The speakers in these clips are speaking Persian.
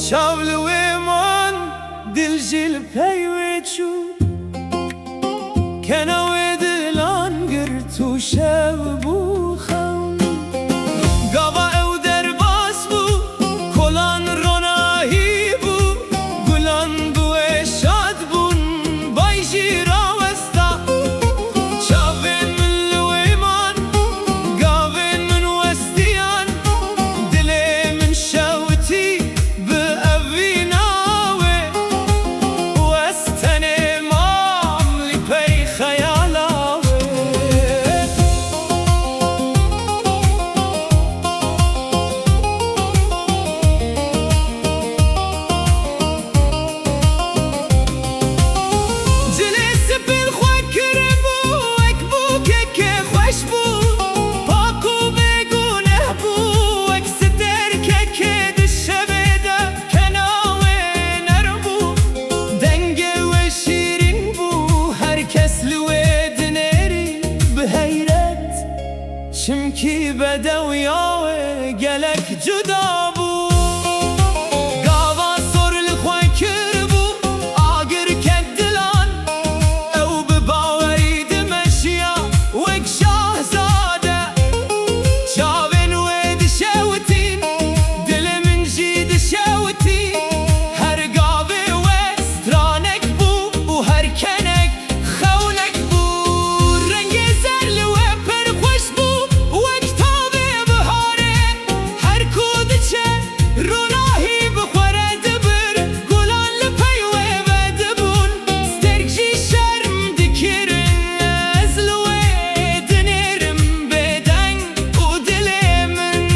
شاولوی من دل جل پیوچو کناوی دلان گر تو شب بو خم گاوا او در باس بو کلان روناهی بو گلان بو شاد بون بایجی راوستا چاوین من لوی من گاوین من وستیان دل من شوتی به اویناوی وستن ماملی پی خیالاوی دلی سپیل خواه کره بو اک بو که خوش بو پاکو بگونه بو اک ستر که دشه بده کناوی نرو بو دنگه و شیرین بو هر کس لوی دنری به حیرت چمکی بدویاوی گلک جدا بو گاوا سرل خواه کر بو آگر کدلان او به باوری دمشیا وک شاهزاده چاوین و دشوتین دل من جی دشوتی هر گاوی وسترانک بو و هر کنک خونک بو رنگ زرل و پر خوش بو وک تابه بهاره هر کود چه روناهی بخوره دبر گلان لپی و بدبون سترگجی شرم دکرن از لوی دنیرم بدنگ و دل من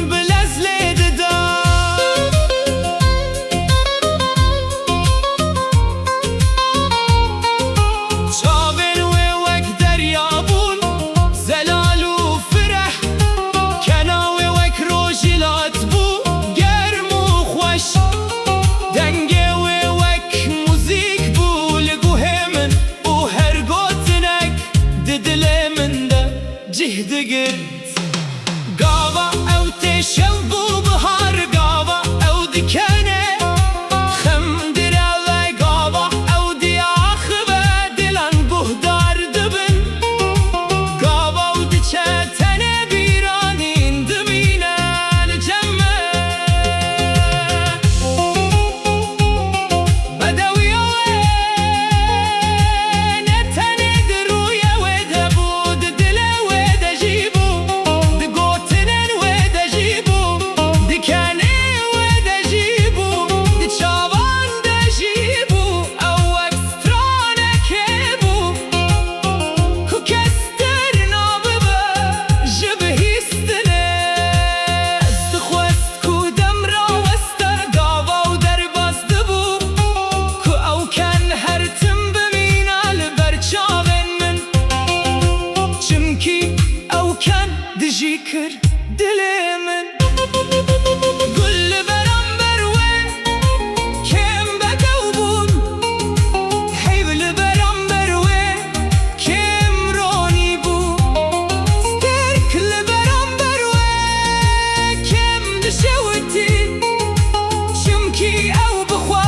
بلزل ددا چاوین و وک دریابون زلال و فرح کناوی وک روژیلات بو گرم و خوش دنگه و وک موزیک بو لگوه من و هر گوتنک دل من ده جهد گرد گاوا او تشو بو بهار گاوا او دکنه خم درالی گاوا او دیاخ و دلان بهدار دبن گاوا او دچه تنه بیرانین دبینه لجمه بدویاوی نتنه درویه و دبو دله و دجیبو دگوتنن و دجیبو دکنه و دجیبو دچاوان دجیبو او اکسترانکه بو کو کستر ناببه جبهیستنه دخوست کو دم راوسته گاوا و در بسته بو کو او کن هر تم بمینه لبر چاوین من چمکی او کن دجی کر دل من گل برم بروه کم بدو بون حیول برم بروه کم رانی بون سترک لبرم بروه کم دشوتی چمکی او بخوا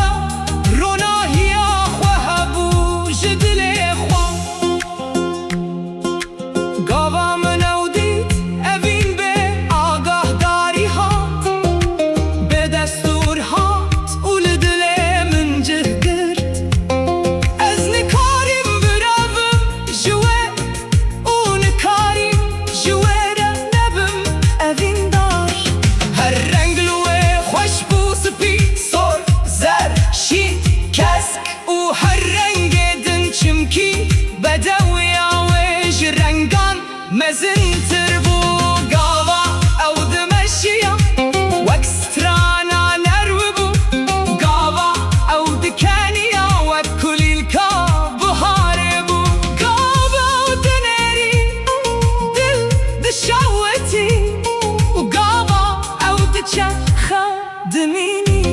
روناهی خواه بو جدل خواه گاوا من او دید اوین به آگاه داری هات به دستور هات اول دل من جه گرد از نکاریم بروم جوه او نکاریم جوه را نبم اوین دار هر رنگ لوه خوش بو سپی سر زر شین کسک او هر رنگ دن چمکی بدوی آویج رنگان مزن تر بو گاوا او دمشیا وکسترانا نرو بو گاوا او دکنیا وک کلیلکا بهاره بو گاوا او دنری دل دشوتی و گاوا او دچه خدمینی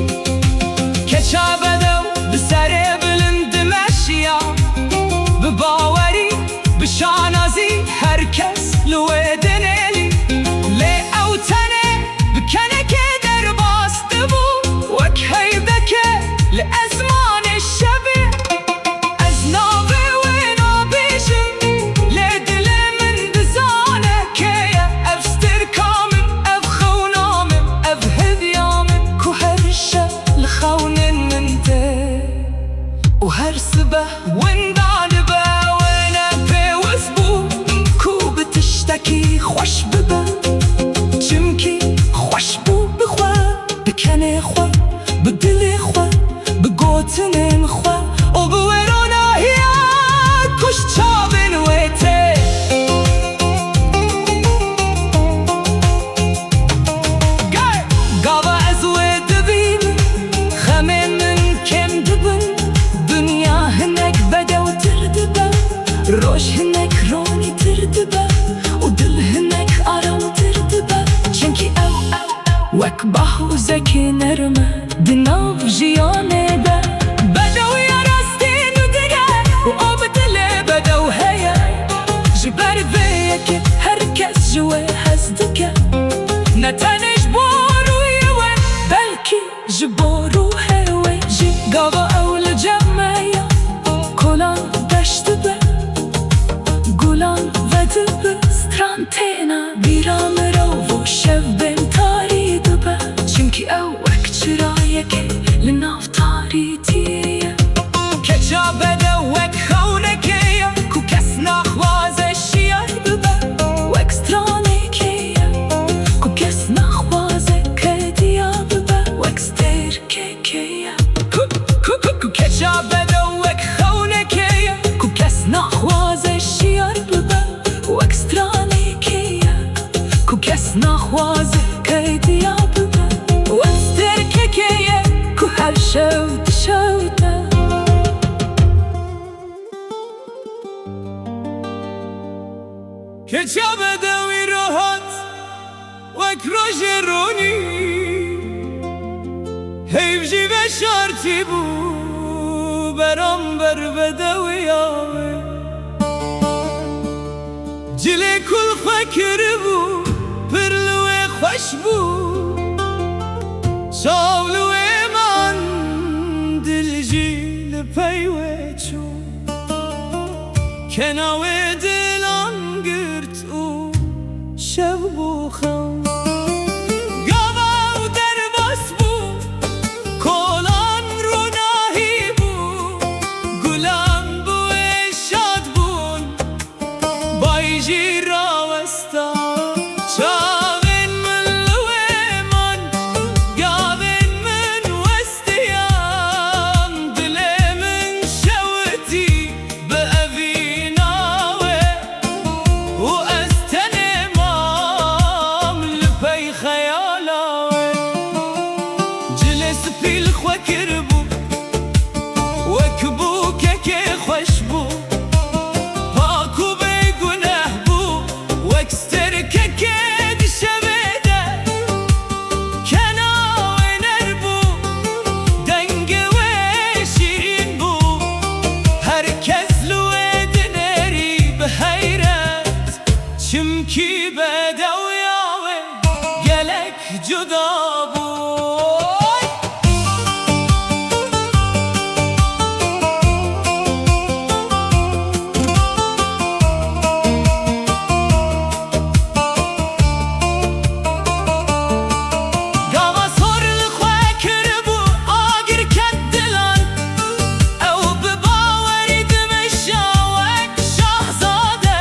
کچا بدو بسر بلند مشیا بباوری بشانازی هر کس لوی دنلی لی او تنه بکنه که در باست بو وک به وندان به وینه پیوز بو کو بتشتکی خوش ببه چمکی خوش بو بخوا بکنه خوا بدل خوا بگوتنین خوا او بویرونا هیا کش چابن ویته گاوا از وی دبین خمین من کم دبن دنیا هنک بدو تر دبه روش هنک رونی تر دبه و دل هنک آرام تر دبه چنکی او وک باهو زکی نرمه دناف جیانه ده بدو یا راستین و دیگه و آب دل بدو هیا جبر بیه که هر کس جوه هزدکه نتنش باروی و بلکی جبارو هوی جی گاوا اول جمعه کلان دشت به گلان و دبه سترانتینا بیرام رو و شب بین تاری دبه چنکی او چرایه که لناف تاری تیریه کچا بده وک خونه که کو کس نخوازه شیای ببه وک سترانه که کو کس نخوازه که دیا ببه وک ستر که کو کچا بده وک خونه که کو کس نخوازه شیای ببه وک سترانه که کو کس نخوازه که دیا ببه کو هر شوت شوته که چه بدوی راحت وک روش رونی حیف جی به شارتی بو برام بر بدوی آوه جلی کل فکر بو پرلوی خوش بو شاولوی من دل جیل پیوه چون کناوی دلان گرد او شب بو خون گاوا و در باس بو کلان رو ناهی بو گلان بو شاد بون بای جی راوستا چمکی بدوی آوه گلک جدا بوی گاوا سرل خواه کر بو آگر کد دلان او بباوری دمشاوک شاهزاده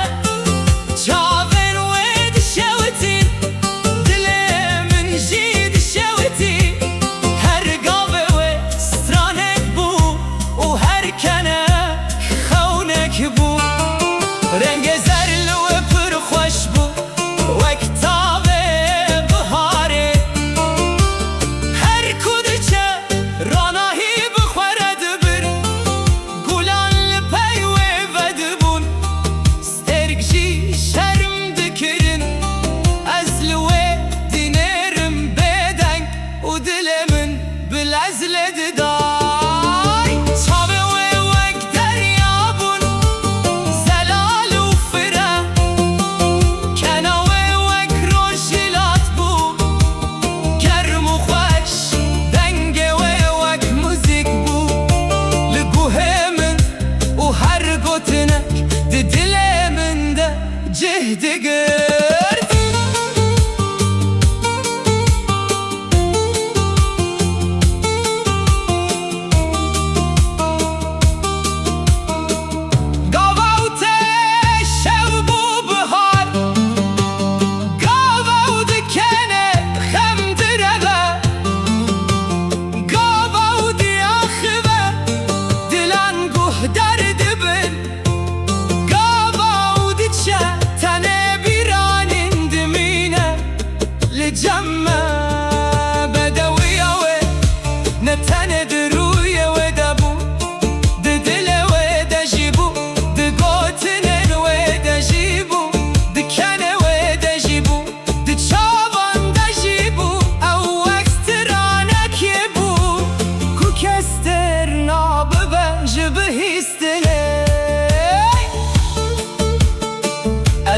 رنگ زرل و پر خوش بو وک تابه بهاره هر کدچه راناهی بخورد بر گلان لپی و ودبون سترگ جی شرم دکرن از لوه دینرم بدنگ و دل من بلزل ددای جهدگرد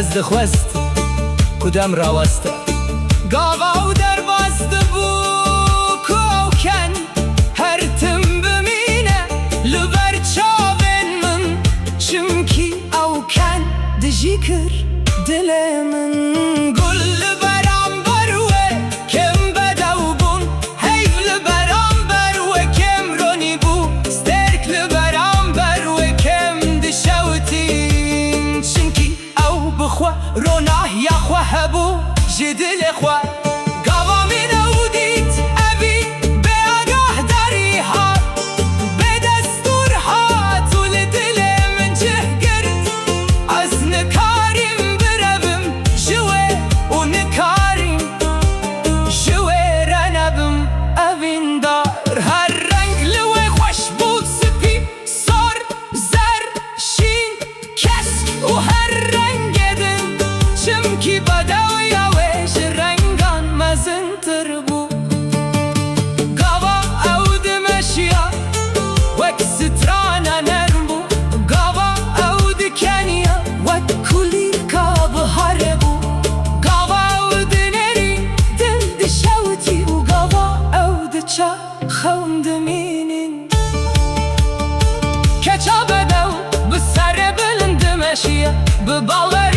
Ez dixwest ku dem raweste Gava û derbast bû ku ew ken her tim bimîne li ber çavên min çimkî ew ken dijî kir dilê min Gul li beramber we kim bedew bûn heyv li beramber we kim ronî bû sterk li beramber we kim dişewtîn çimkî ew bi xwe ronahiya xwe hebû ji dilê xwe Gava min ew dît evî bêagahdarî hat bêdestûr hat û li dilê min cih girt Ez nikarîm birevim ji wê û nikarîm ji wê re nebim evîndar Her reng li wê xweş bû spî sor zer şîn kesk û her rengê din çimkî bedewiya wê ji rengan mezintir bû Gava ew dimeşiya wek strana nerm bû Gava ew dikeniya wek kulîlka biharê bû Gava ew dinerî dil dişewtî û gava ew diçe xewn dimînin Keça bedew bi serê bilind dimeşiye bi bawer